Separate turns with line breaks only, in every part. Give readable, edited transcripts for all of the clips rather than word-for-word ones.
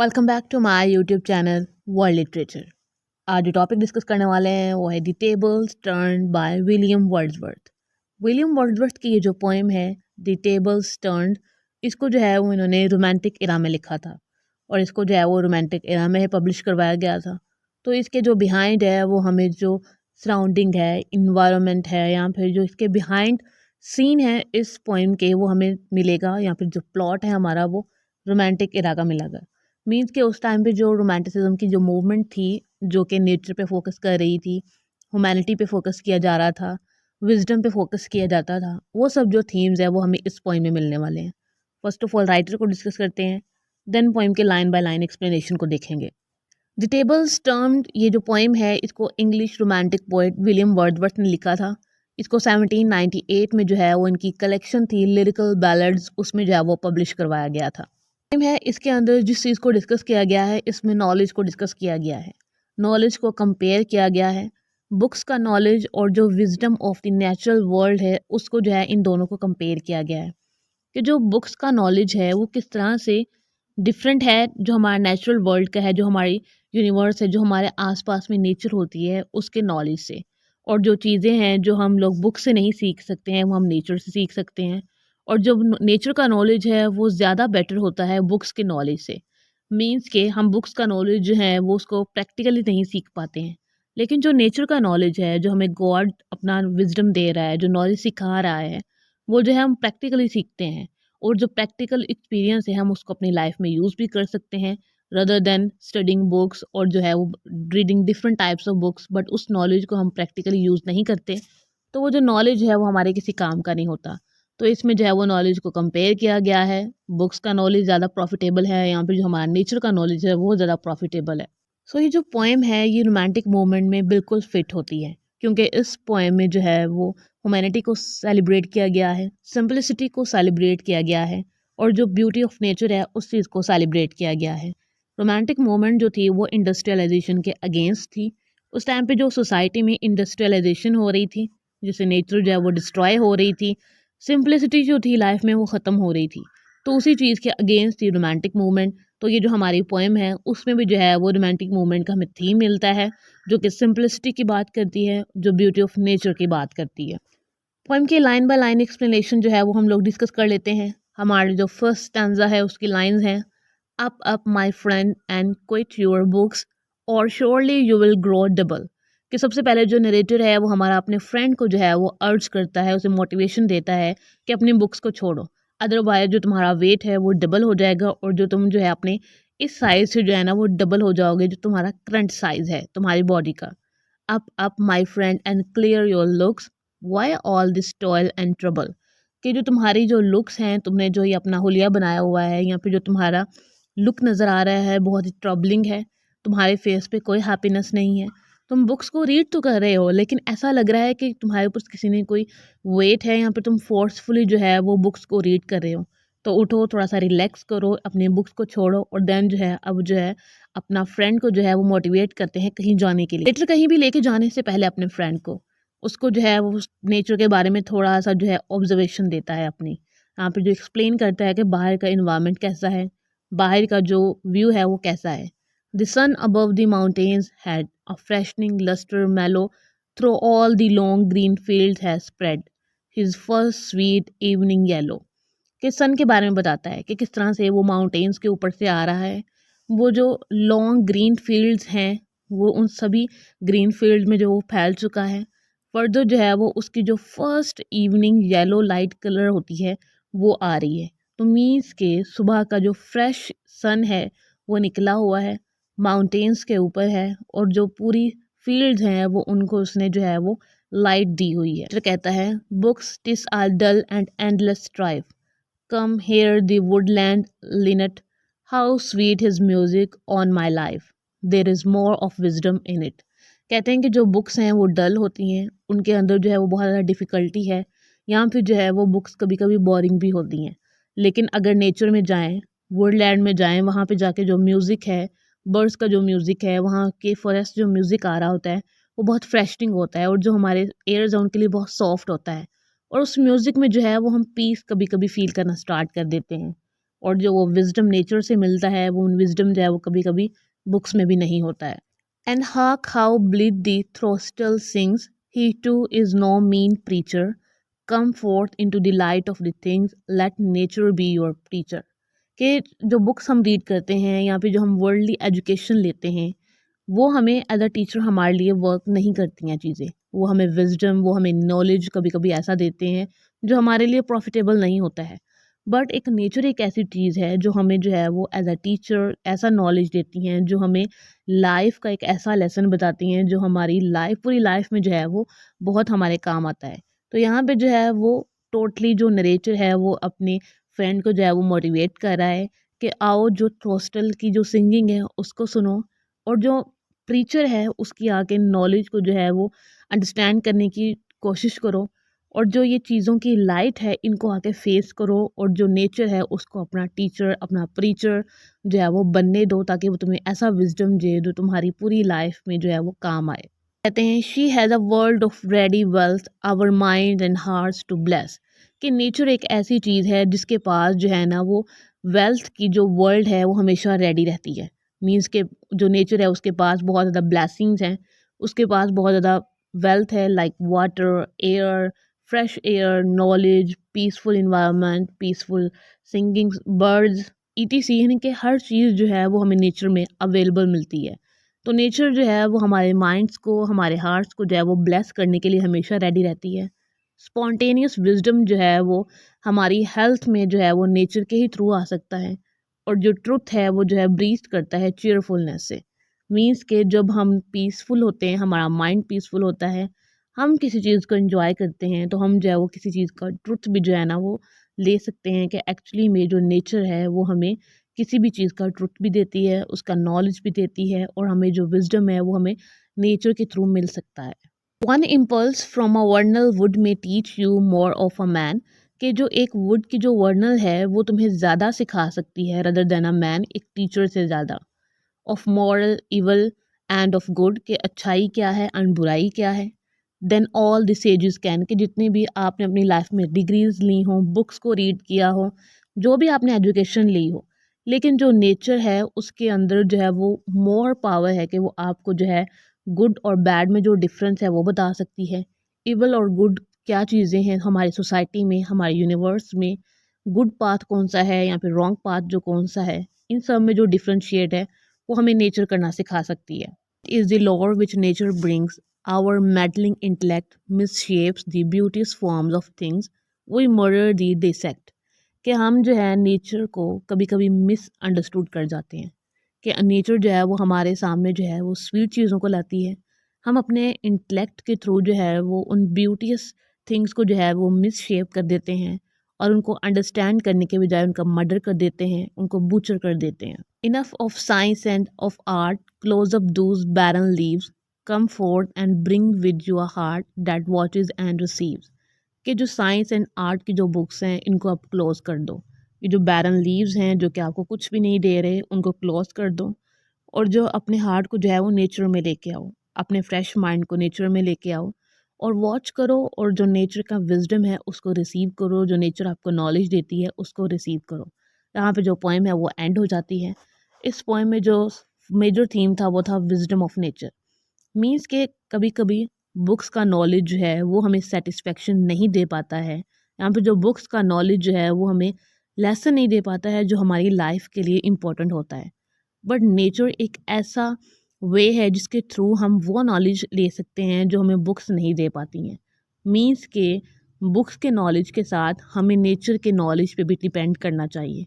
Welcome back to my YouTube channel world literature. आज जो topic discuss करने वाले हैं वो है the tables turned by William Wordsworth. William Wordsworth की ये जो पोएम है द टेबल्स टर्न्ड, इसको जो है वो इन्होंने रोमांटिक इरा में लिखा था और इसको जो है वो रोमांटिक इरा में पब्लिश करवाया गया था। तो इसके जो बिहाइंड है वो हमें जो सराउंडिंग है, इन्वायरमेंट है या फिर जो इसके बिहाइंड सीन है इस पोएम के वो हमें मिलेगा, या फिर जो प्लॉट है हमारा वो रोमांटिक इरा का मिलेगा। मीन्स के उस टाइम पे जो रोमांटिसिज्म की जो मूवमेंट थी जो कि नेचर पे फोकस कर रही थी, ह्यूमैनिटी पे फोकस किया जा रहा था, विजडम पे फोकस किया जाता था, वो सब जो थीम्स है वो हमें इस पोइम में मिलने वाले हैं। फर्स्ट ऑफ ऑल राइटर को डिस्कस करते हैं, देन पोइम के लाइन बाय लाइन एक्सप्लेनेशन को देखेंगे। द टेबल्स टर्म्ड, ये जो पोइम है इसको English romantic poet William Wordsworth ने लिखा था। इसको 1798 में जो है वो इनकी कलेक्शन थी लिरिकल बैलड्स, उसमें जो है वो पब्लिश करवाया गया था। है इसके अंदर जिस चीज़ को डिस्कस किया गया है इसमें नॉलेज को डिस्कस किया गया है, नॉलेज को कंपेयर किया गया है। बुक्स का नॉलेज और जो wisdom of the natural world है उसको जो है इन दोनों को कंपेयर किया गया है कि जो बुक्स का नॉलेज है वो किस तरह से डिफरेंट है जो हमारा नेचुरल वर्ल्ड का है, जो हमारी यूनिवर्स है, जो हमारे आसपास में नेचर होती है उसके नॉलेज से। और जो चीज़ें हैं जो हम लोग बुक से नहीं सीख सकते हैं वो हम नेचर से सीख सकते हैं। और जो नेचर का नॉलेज है वो ज़्यादा बेटर होता है बुक्स के नॉलेज से। मीन्स के हम बुक्स का नॉलेज जो है वो उसको प्रैक्टिकली नहीं सीख पाते हैं, लेकिन जो नेचर का नॉलेज है, जो हमें गॉड अपना विजडम दे रहा है, जो नॉलेज सिखा रहा है, वो जो है हम प्रैक्टिकली सीखते हैं। और जो प्रैक्टिकल एक्सपीरियंस है हम उसको अपनी लाइफ में यूज़ भी कर सकते हैं रदर देन स्टडिंग बुक्स और जो है वो reading different types of books, but उस नॉलेज को हम प्रैक्टिकली यूज़ नहीं करते तो वो जो नॉलेज है वो हमारे किसी काम का नहीं होता। तो इसमें जो है वो नॉलेज को कंपेयर किया गया है, बुक्स का नॉलेज ज़्यादा प्रॉफिटेबल है, यहाँ पे जो हमारा नेचर का नॉलेज है वो ज़्यादा प्रॉफिटेबल है। सो ये जो पोएम है ये रोमांटिक मोमेंट में बिल्कुल फिट होती है, क्योंकि इस पोएम में जो है वो ह्यूमैनिटी को सेलिब्रेट किया गया है, सिंपलिसिटी को सेलिब्रेट किया गया है और जो ब्यूटी ऑफ नेचर है उस चीज़ को सेलिब्रेट किया गया है। रोमांटिक मोमेंट जो थी वो इंडस्ट्रियलाइजेशन के अगेंस्ट थी। उस टाइम पे जो सोसाइटी में इंडस्ट्रियलाइजेशन हो रही थी, जिससे नेचर जो है वो डिस्ट्रॉय हो रही थी, सिंपलिसिटी जो थी लाइफ में वो ख़त्म हो रही थी, तो उसी चीज़ के अगेंस्ट थी रोमांटिक मूवमेंट। तो ये जो हमारी पोएम है उसमें भी जो है वो रोमांटिक मूवमेंट का हमें थीम मिलता है, जो कि सिंपलिसिटी की बात करती है, जो ब्यूटी ऑफ नेचर की बात करती है। पोएम की लाइन बाय लाइन एक्सप्लेनेशन जो है वो हम लोग डिस्कस कर लेते हैं। हमारे जो फर्स्ट स्टैंजा है उसकी लाइंस हैं, up up my friend and quit your books और surely you will grow double. कि सबसे पहले जो नरेटर है वो हमारा अपने फ्रेंड को जो है वो अर्ज करता है, उसे मोटिवेशन देता है कि अपनी बुक्स को छोड़ो, अदरवाइज जो तुम्हारा वेट है वो डबल हो जाएगा और जो तुम जो है अपने इस साइज से जो है ना वो डबल हो जाओगे जो तुम्हारा करंट साइज है तुम्हारी बॉडी का। Up my friend and clear your looks, why all this toil and trouble. कि जो तुम्हारी जो लुक्स हैं, तुमने जो ये अपना हुलिया बनाया हुआ है या फिर जो तुम्हारा लुक नज़र आ रहा है बहुत ही ट्रबलिंग है, तुम्हारे फेस पे कोई हैप्पीनेस नहीं है। तुम बुक्स को रीड तो कर रहे हो लेकिन ऐसा लग रहा है कि तुम्हारे ऊपर किसी ने कोई वेट है, यहाँ पे तुम फोर्सफुली जो है वो बुक्स को रीड कर रहे हो। तो उठो, थोड़ा सा रिलैक्स करो, अपनी बुक्स को छोड़ो और देन जो है अब जो है अपना फ्रेंड को जो है वो मोटिवेट करते हैं कहीं जाने के लिए। लेटर कहीं भी लेके जाने से पहले अपने फ्रेंड को उसको जो है वो नेचर के बारे में थोड़ा सा जो है ऑब्जर्वेशन देता है अपनी। यहाँ पे जो एक्सप्लेन करता है कि बाहर का इन्वायरमेंट कैसा है, बाहर का जो व्यू है वो कैसा है। The sun above the mountains had a freshening lustre mellow through all the long green fields has spread his first sweet evening yellow. कि सन के बारे में बताता है कि किस तरह से वो माउंटेन्स के ऊपर से आ रहा है, वो जो लॉन्ग ग्रीन फील्ड्स हैं वो उन सभी ग्रीन फील्ड में जो वो फैल चुका है। फर्दर जो है वो उसकी जो first evening yellow light colour होती है वो आ रही है। तो मीन्स के सुबह का जो फ्रेश सन है वो निकला हुआ है, माउंटेन्स के ऊपर है और जो पूरी फील्ड्स हैं वो उनको उसने जो है वो लाइट दी हुई है। तो कहता है books TISS are dull and endless strive, come here the Woodland Lynette, how sweet his music on my life, there is more of wisdom in it. कहते हैं कि जो बुक्स हैं वो डल होती हैं, उनके अंदर जो है वो बहुत ज़्यादा डिफ़िकल्टी है, या फिर जो है वो बुक्स कभी कभी बोरिंग भी होती हैं। लेकिन अगर नेचर में जाएं, वुडलैंड में जाएं, वहाँ पे जाके जो म्यूज़िक है, बर्ड्स का जो म्यूज़िक है, वहाँ के फॉरेस्ट जो म्यूज़िक आ रहा होता है वो बहुत फ्रेशनिंग होता है और जो हमारे एयर्स हैं उनके लिए बहुत सॉफ्ट होता है। और उस म्यूज़िक में जो है वो हम पीस कभी कभी फील करना स्टार्ट कर देते हैं। और जो वो विजडम नेचर से मिलता है वो विजडम जो है वो कभी कभी बुक्स में भी नहीं होता है। And hark how bleat the throstle sings, he too is no mean preacher, come forth into the light of the things, let nature be your teacher। कि जो बुक्स हम रीड करते हैं या फिर जो हम वर्ल्डली एजुकेशन लेते हैं वो हमें एज अ टीचर हमारे लिए वर्क नहीं करती हैं चीज़ें। वो हमें विजडम, वो हमें नॉलेज कभी कभी ऐसा देते हैं जो हमारे लिए प्रॉफिटेबल नहीं होता है। बट एक नेचर एक ऐसी चीज़ है जो हमें जो है वो एज अ टीचर ऐसा नॉलेज देती हैं, जो हमें लाइफ का एक ऐसा लेसन बताती हैं जो हमारी लाइफ, पूरी लाइफ में जो है वो बहुत हमारे काम आता है। तो यहाँ पे जो है वो टोटली जो नरेटर है वो अपने फ्रेंड को जो है वो मोटिवेट कर रहा है कि आओ जो थ्रोस्टल की जो सिंगिंग है उसको सुनो, और जो प्रीचर है उसकी आके नॉलेज को जो है वो अंडरस्टैंड करने की कोशिश करो, और जो ये चीज़ों की लाइट है इनको आके फेस करो, और जो नेचर है उसको अपना टीचर, अपना प्रीचर जो है वो बनने दो, ताकि वो तुम्हें ऐसा विजडम दे जो तुम्हारी पूरी लाइफ में जो है वो काम आए। कहते हैं she has a world of ready wealth our mind and hearts to bless. कि नेचर एक ऐसी चीज़ है जिसके पास जो है ना वो वेल्थ की जो वर्ल्ड है वो हमेशा रेडी रहती है। मीन्स के जो नेचर है उसके पास बहुत ज़्यादा ब्लेसिंग्स हैं, उसके पास बहुत ज़्यादा वेल्थ है, like water, air, fresh air, knowledge, peaceful environment, peaceful singing birds, etc. यानी कि हर चीज़ जो है वो हमें नेचर में अवेलेबल मिलती है। तो नेचर जो है वो हमारे माइंड्स को, हमारे हार्ट्स को जो है वो ब्लेस करने के लिए हमेशा रेडी रहती है। स्पॉन्टेनियस विजडम जो है वो हमारी हेल्थ में जो है वो नेचर के ही थ्रू आ सकता है, और जो ट्रुथ है वो जो है ब्रीथ करता है चीयरफुलनेस से। मीन्स के जब हम पीसफुल होते हैं, हमारा माइंड पीसफुल होता है, हम किसी चीज़ को एंजॉय करते हैं, तो हम जो है वो किसी चीज़ का ट्रुथ भी जो है ना वो ले सकते हैं कि एक्चुअली में जो नेचर है वो हमें किसी भी चीज़ का ट्रुथ भी देती है, उसका नॉलेज भी देती है, और हमें जो विजडम है वो हमें नेचर के थ्रू मिल सकता है। One impulse from a vernal wood may teach you more of a man. कि जो एक वुड की जो वर्नल है वो तुम्हें ज़्यादा सिखा सकती है रदर देन अ मैन, एक टीचर से ज़्यादा। Of moral evil and of good, के अच्छाई क्या है एंड बुराई क्या है। Than all the sages can, कि जितनी भी आपने अपनी लाइफ में डिग्रीज ली हों, बुक्स को रीड किया हो, जो भी आपने एजुकेशन ली हो, लेकिन जो नेचर है उसके अंदर जो है वो मोर पावर है कि वो आपको जो है गुड और बैड में जो डिफरेंस है वो बता सकती है। इवल और गुड क्या चीज़ें हैं हमारी सोसाइटी में, हमारे यूनिवर्स में, गुड पाथ कौन सा है या फिर रॉन्ग पाथ जो कौन सा है, इन सब में जो डिफ्रेंशिएट है वो हमें नेचर करना सिखा सकती है। Is the law which nature brings our meddling intellect misshapes the beauteous forms of things, we murder the dissect. कि हम जो है नेचर को कभी कभी मिसअंडरस्टूड कर जाते हैं, कि नेचर जो है वो हमारे सामने जो है वो स्वीट चीज़ों को लाती है, हम अपने इंटेलेक्ट के थ्रू जो है वो उन ब्यूटीज थिंग्स को जो है वो मिस शेप कर देते हैं, और उनको अंडरस्टैंड करने के बजाय उनका मर्डर कर देते हैं, उनको बूचर कर देते हैं। Enough of science and of art, close up those barren leaves, come forth and bring with your heart that watches and receives. कि जो साइंस एंड आर्ट की जो बुक्स हैं इनको आप क्लोज कर दो, ये जो बैरन लीव्स हैं जो कि आपको कुछ भी नहीं दे रहे उनको क्लोज कर दो, और जो अपने हार्ट को जो है वो नेचर में लेके आओ, अपने फ्रेश माइंड को नेचर में लेके आओ और वॉच करो, और जो नेचर का विजडम है उसको रिसीव करो, जो नेचर आपको नॉलेज देती है उसको रिसीव करो। यहाँ पे जो पोएम है वो एंड हो जाती है। इस पोएम में जो मेजर थीम था वो था विजडम ऑफ नेचर। मीन्स के कभी कभी बुक्स का नॉलेज जो है वो हमें सेटिस्फेक्शन नहीं दे पाता है, यहाँ पे जो बुक्स का नॉलेज जो है वो हमें लेसन नहीं दे पाता है जो हमारी लाइफ के लिए इम्पोर्टेंट होता है। बट नेचर एक ऐसा वे है जिसके थ्रू हम वो नॉलेज ले सकते हैं जो हमें बुक्स नहीं दे पाती हैं। मीन्स के बुक्स के नॉलेज के साथ हमें नेचर के नॉलेज पे भी डिपेंड करना चाहिए।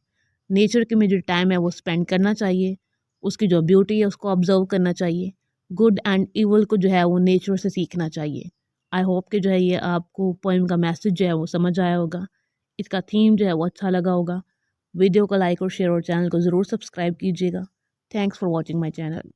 नेचर के में जो टाइम है वो स्पेंड करना चाहिए, उसकी जो ब्यूटी है उसको ऑब्जर्व करना चाहिए, गुड एंड इवल को जो है वो नेचर से सीखना चाहिए। आई होप कि जो है ये आपको पोएम का मैसेज जो है वो समझ आया होगा, इसका थीम जो है वो अच्छा लगा होगा। वीडियो को लाइक और शेयर और चैनल को ज़रूर सब्सक्राइब कीजिएगा। Thanks for watching my channel.